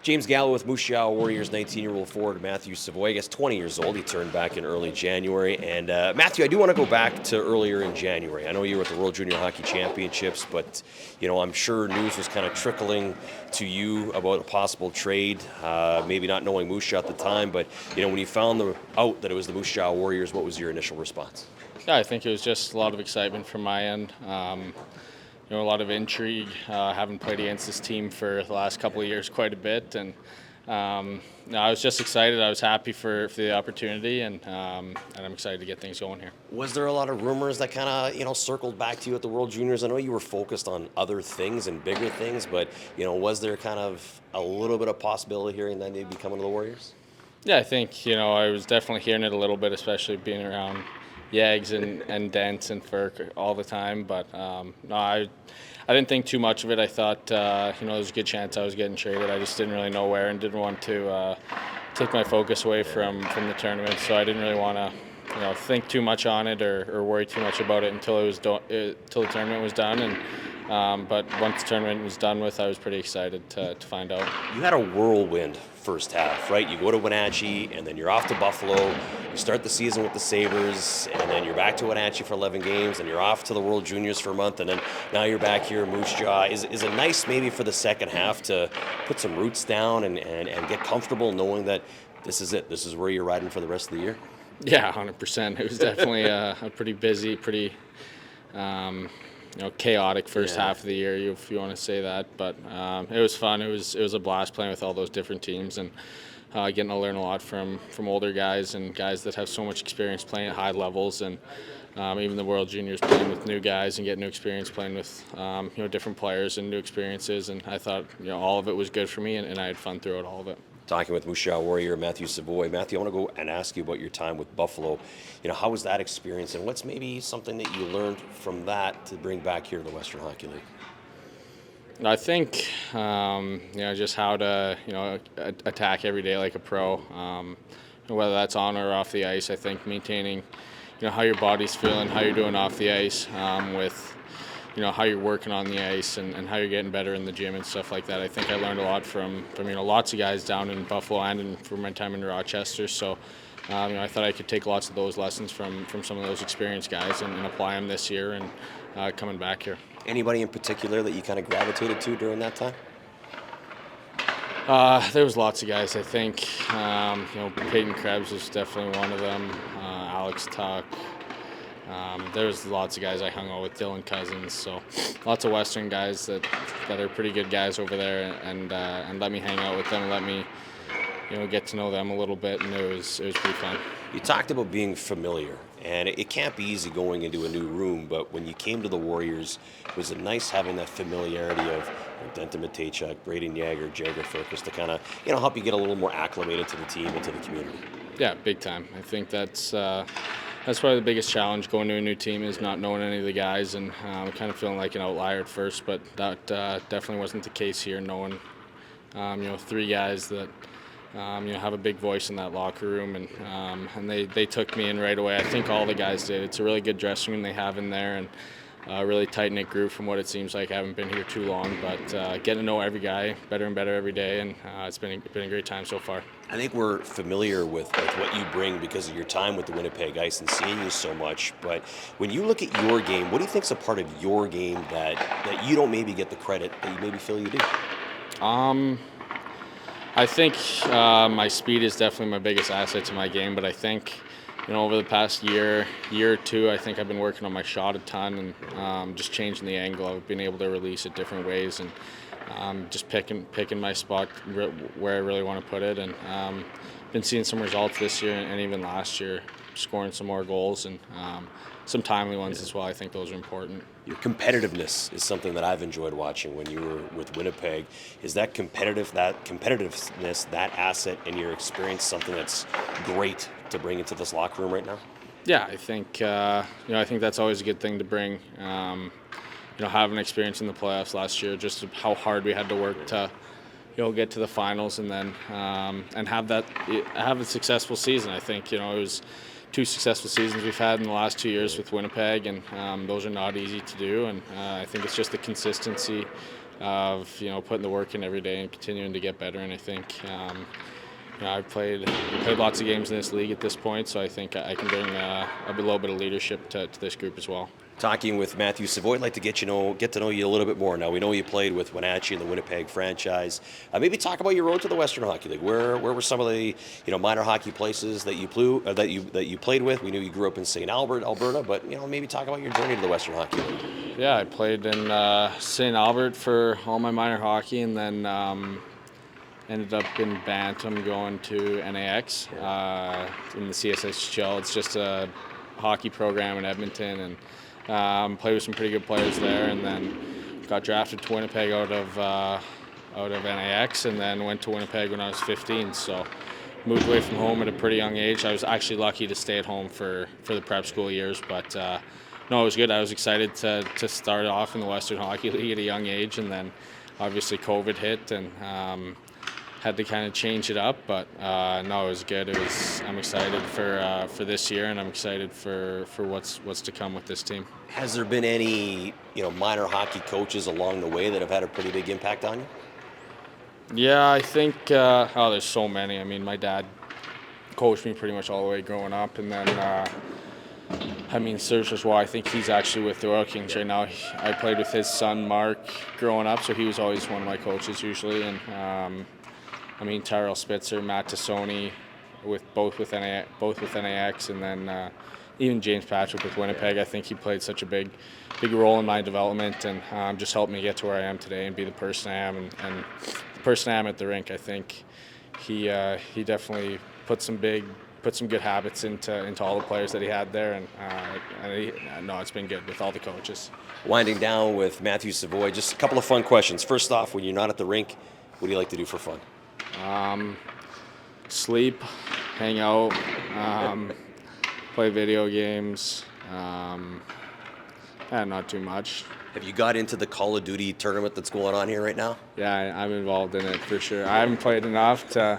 James Gallo with Moose Jaw Warriors, 19-year-old forward Matthew Savoie. I guess 20 years old. He turned back in early January. And Matthew, I do want to go back to earlier in January. I know you were at the World Junior Hockey Championships, but I'm sure news was kind of trickling to you about a possible trade. Maybe not knowing Moose Jaw at the time, but when you found out that it was the Moose Jaw Warriors, what was your initial response? Yeah, I think it was just a lot of excitement from my end. A lot of intrigue. Having played against this team for the last couple of years quite a bit, and I was just excited. I was happy for the opportunity, and I'm excited to get things going here. Was there a lot of rumors that kind of circled back to you at the World Juniors? I know you were focused on other things and bigger things, but was there kind of a little bit of possibility hearing that they'd be coming to the Warriors? Yeah, I think I was definitely hearing it a little bit, especially being around Yags and Dent and Ferk all the time, but no, I didn't think too much of it. I thought there was a good chance I was getting traded. I just didn't really know where and didn't want to take my focus away from the tournament, so I didn't really want to think too much on it or worry too much about it until the tournament was done. And but once the tournament was done with, I was pretty excited to find out. You had a whirlwind first half, right? You go to Wenatchee, and then you're off to Buffalo. You start the season with the Sabres, and then you're back to Wenatchee for 11 games, and you're off to the World Juniors for a month, and then now you're back here in Moose Jaw. Is it nice maybe for the second half to put some roots down and get comfortable knowing that this is it? This is where you're riding for the rest of the year? Yeah, 100%. It was definitely a pretty busy, pretty chaotic first half of the year, if you want to say that. But it was fun. It was a blast playing with all those different teams and getting to learn a lot from older guys and guys that have so much experience playing at high levels, and even the World Juniors, playing with new guys and getting new experience playing with different players and new experiences. And I thought all of it was good for me, and I had fun throughout all of it. Talking with Moose Jaw Warrior Matthew Savoie. Matthew, I want to go and ask you about your time with Buffalo. How was that experience, and what's maybe something that you learned from that to bring back here to the Western Hockey League? I think just how to attack every day like a pro, whether that's on or off the ice. I think maintaining how your body's feeling, how you're doing off the ice, with how you're working on the ice and how you're getting better in the gym and stuff like that. I think I learned a lot from lots of guys down in Buffalo and from my time in Rochester. So I thought I could take lots of those lessons from some of those experienced guys and apply them this year and coming back here. Anybody in particular that you kind of gravitated to during that time? There was lots of guys. I think Peyton Krebs was definitely one of them. Alex Tuck. There was lots of guys I hung out with, Dylan Cousins, so lots of Western guys that are pretty good guys over there, and let me hang out with them, let me get to know them a little bit, and it was pretty fun. You talked about being familiar, and it can't be easy going into a new room, but when you came to the Warriors, was it nice having that familiarity of Denton Matejchuk, Braden Yager, Jagger Firkus to kind of help you get a little more acclimated to the team and to the community? Yeah, big time. I think that's probably the biggest challenge going to a new team, is not knowing any of the guys and kind of feeling like an outlier at first, but that definitely wasn't the case here, knowing three guys that have a big voice in that locker room, and they took me in right away. I think all the guys did. It's a really good dressing room they have in there, and a really tight-knit group from what it seems like. I haven't been here too long, but getting to know every guy better and better every day, and it's been a great time so far. I think we're familiar with what you bring because of your time with the Winnipeg Ice and seeing you so much, but when you look at your game, what do you think's a part of your game that you don't maybe get the credit that you maybe feel you do? I think my speed is definitely my biggest asset to my game, but I think over the past year or two, I think I've been working on my shot a ton and just changing the angle. I've been able to release it different ways and just picking my spot where I really want to put it. And been seeing some results this year and even last year, scoring some more goals and some timely ones as well. I think those are important. Your competitiveness is something that I've enjoyed watching when you were with Winnipeg. Is that competitiveness, that asset in your experience, something that's great to bring into this locker room right now? Yeah, I think I think that's always a good thing to bring. Having experience in the playoffs last year, just how hard we had to work to get to the finals and then and have a successful season. I think it was 2 successful seasons we've had in the last 2 years with Winnipeg, and those are not easy to do. And I think it's just the consistency of putting the work in every day and continuing to get better. And I think I've played lots of games in this league at this point, so I think I can bring a little bit of leadership to this group as well. Talking with Matthew Savoie, I'd like to get to know you a little bit more. Now, we know you played with Wenatchee in the Winnipeg franchise. Maybe talk about your road to the Western Hockey League. Where were some of the minor hockey places that you played with? We knew you grew up in St. Albert, Alberta, but maybe talk about your journey to the Western Hockey League. Yeah, I played in St. Albert for all my minor hockey, and then ended up in Bantam going to NAX in the CSHL. It's just a hockey program in Edmonton, and played with some pretty good players there, and then got drafted to Winnipeg out of NAX, and then went to Winnipeg when I was 15. So moved away from home at a pretty young age. I was actually lucky to stay at home for the prep school years, but no, it was good. I was excited to start off in the Western Hockey League at a young age, and then obviously COVID hit and had to kind of change it up, but no, it was good. I'm excited for this year, and I'm excited for what's to come with this team. Has there been any minor hockey coaches along the way that have had a pretty big impact on you? Yeah, I think there's so many. I mean, my dad coached me pretty much all the way growing up, and then Serge Savoie, I think he's actually with the Royal Kings right now. I played with his son Mark growing up, so he was always one of my coaches usually, and Tyrell Spitzer, Matt Tassoni, both with NAX, and then even James Patrick with Winnipeg. I think he played such a big role in my development, and just helped me get to where I am today and be the person I am, and the person I am at the rink. I think he definitely put some good habits into all the players that he had there, and no, it's been good with all the coaches. Winding down with Matthew Savoie, just a couple of fun questions. First off, when you're not at the rink, what do you like to do for fun? Sleep, hang out, play video games, not too much. Have you got into the Call of Duty tournament that's going on here right now? Yeah, I'm involved in it for sure. I haven't played enough to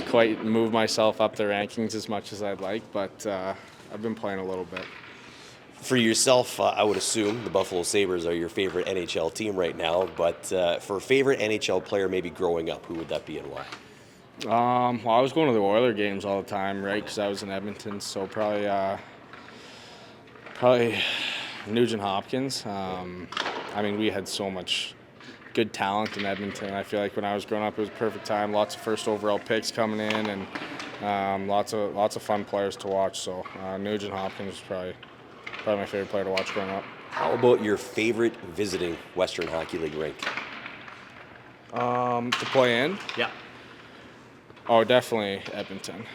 quite move myself up the rankings as much as I'd like, but I've been playing a little bit. For yourself, I would assume the Buffalo Sabres are your favorite NHL team right now, but for a favorite NHL player maybe growing up, who would that be and why? Well, I was going to the Warriors games all the time, right, because I was in Edmonton, so probably Nugent Hopkins. We had so much good talent in Edmonton. I feel like when I was growing up, it was a perfect time. Lots of first overall picks coming in, and lots of fun players to watch. So Nugent Hopkins was probably my favorite player to watch growing up. How about your favorite visiting Western Hockey League rink? To play in? Yeah. Oh, definitely Edmonton.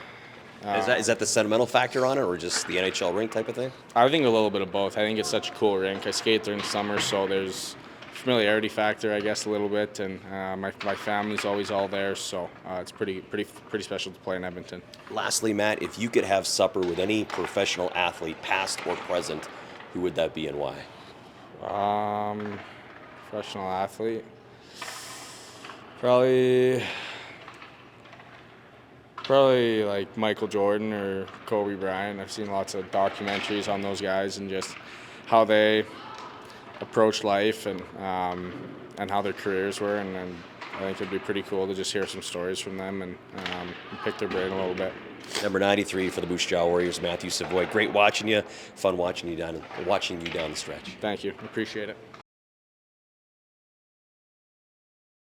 Is that the sentimental factor on it, or just the NHL rink type of thing? I think a little bit of both. I think it's such a cool rink. I skate there in summer, so there's familiarity factor, I guess, a little bit, and my family's always all there, so it's pretty special to play in Edmonton. Lastly, Matt, if you could have supper with any professional athlete, past or present, who would that be and why? Professional athlete, probably like Michael Jordan or Kobe Bryant. I've seen lots of documentaries on those guys and just how they approach life and how their careers were, and I think it'd be pretty cool to just hear some stories from them and pick their brain a little bit. Number 93 for the Moose Jaw Warriors, Matthew Savoie. Great watching you. Fun watching you down the stretch. Thank you. Appreciate it.